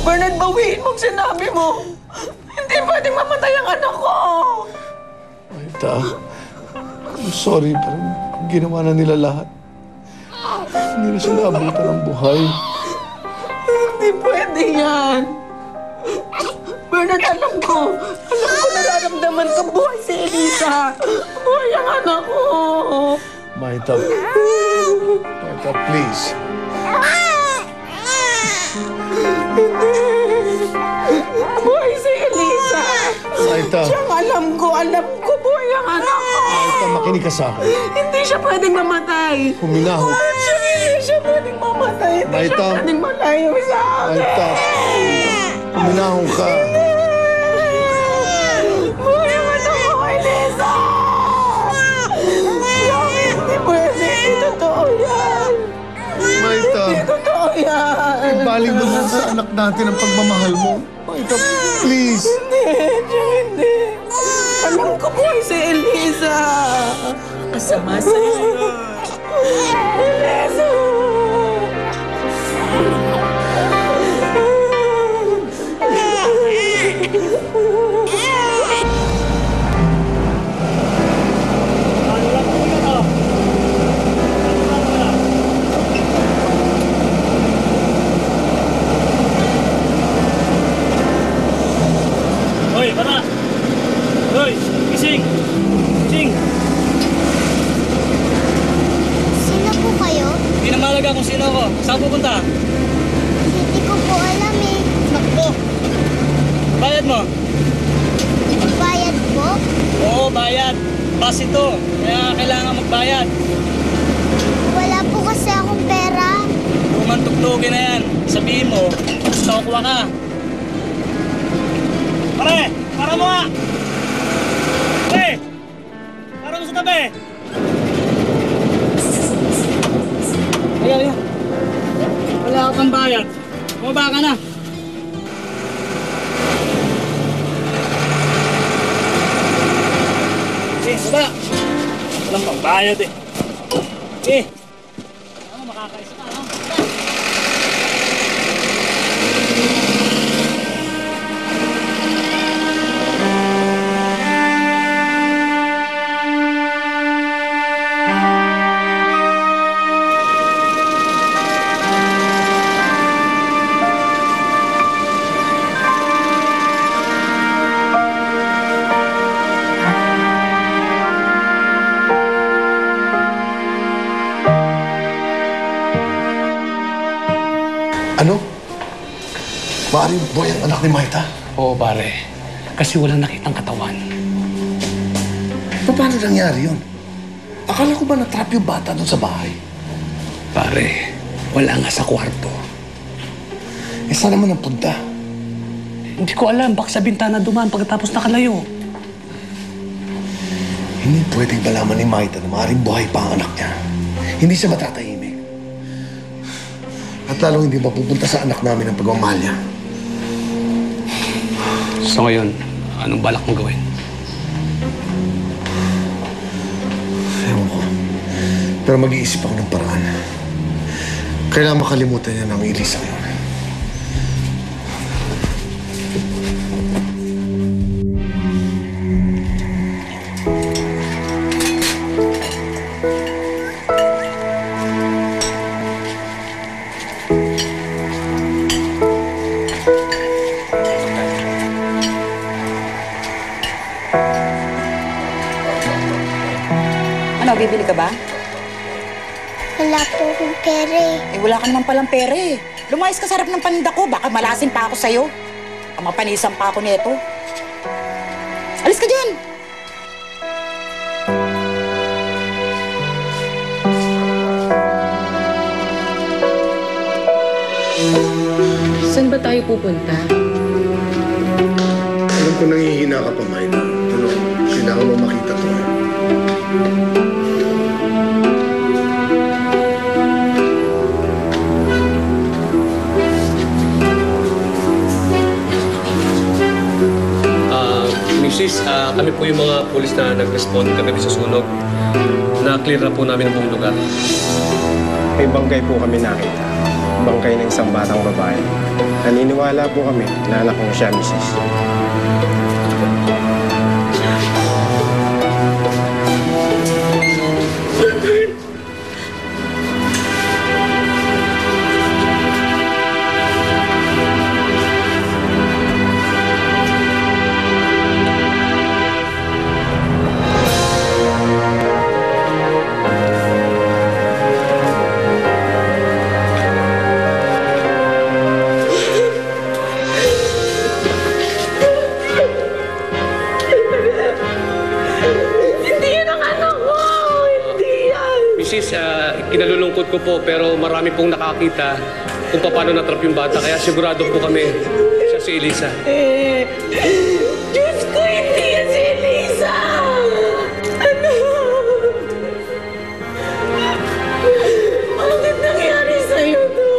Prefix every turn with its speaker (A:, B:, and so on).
A: Bernard, bawiin mo ang sinabi mo. Hindi pwedeng mamatay ang anak ko.
B: Maita, I'm sorry, pero ginawa na nila lahat. Hindi na sila abutan ng buhay.
A: Hindi pwede yan. Bernard, alam ko nararamdaman ko buhay si Elisa. Buhay ang anak ko.
B: Maita, please.
A: Buhay si Elisa.
B: Maita.
A: Siyang alam ko buhay ang anak ko.
B: Maita, makinig ka sa akin.
A: Hindi siya pwedeng mamatay.
B: Huminaho.
A: Hindi siya pwedeng mamatay. Hindi
B: Maita.
A: siya pwedeng malayo sa akin.
B: Maita, huminaho ka.
A: Buhay ang anak ko, Elisa. Hindi pwede. Hindi totoo yan.
B: Maita,
A: Hindi totoo yan.
B: baling mo na sa anak natin ang pagmamahal mo. Maita, please.
A: Hindi. Alam ko buhay si Elisa. Kasama sa'yo. Elisa!
C: Hoy, bata! Hoy, gising! Gising!
D: Sino po kayo?
C: Hindi na mahalaga kung sino ako. Saan pupunta?
D: Hindi ko po alam eh.
C: Nakpo! Bayad mo?
D: Bayad po?
C: Oo, bayad. Bus ito. Kaya kailangan magbayad.
D: Wala po kasi akong pera.
C: Tumantugtugin na yan. Sabihin mo, stokwa ka. Pare! Para mo nga! Pare! Para mo sa tabi! Ayan. Wala ka pang bayad. Bumaba ka na. Baba! Walang pang bayad eh. Ano, makakaisa ka, no?
B: Ano? Maaaring buhay ang anak ni Maita?
E: Oo, pare. Kasi walang nakitang katawan.
B: Paano nangyari yun? Akala ko ba na-trap yung bata doon sa bahay?
E: Pare, wala nga sa kwarto.
B: Eh, saan naman ang punta?
E: Hindi ko alam, baka sa bintana dumaan pagkatapos nakalayo.
B: Hindi pwedeng malaman ni Maita na maaaring buhay pa ang anak niya. Hindi siya matatahimik. At lalong hindi mapupunta sa anak namin ang pagmamahal niya.
E: So ngayon, anong balak mong gawin?
B: Ewan ko. Pero mag-iisip ako ng paraan. Kailangan makalimutan niya ng Elisa yun.
F: Ano, bibili ka ba?
D: Wala po akong pera eh.
F: Eh, wala ka naman palang pera eh. Lumayas ka sa harap ng paninda ko. Baka malasin pa ako sa'yo. Mapanisan pa ako nito. Alis ka dyan!
G: Saan ba tayo pupunta?
B: Alam ko nangihina ka pa, Maita. Pero kailangan mo makita to.
H: Mrs., kami po yung mga pulis na nag-respond kagabi sa sunog. Na-clear na po namin ang buong lugar.
I: May bangkay po kami nakita. Bangkay ng isang batang babae. Naniniwala po kami na anak mo siya, Mrs.
A: Hindi yan ang anak ko! Hindi yan!
H: Mrs., kinalulungkot ko po pero marami pong nakakita kung paano natrap yung bata. Kaya sigurado po kami siya si Elisa.
A: Diyos ko, hindi yan si Elisa! Ano? Bakit nangyari sa'yo to?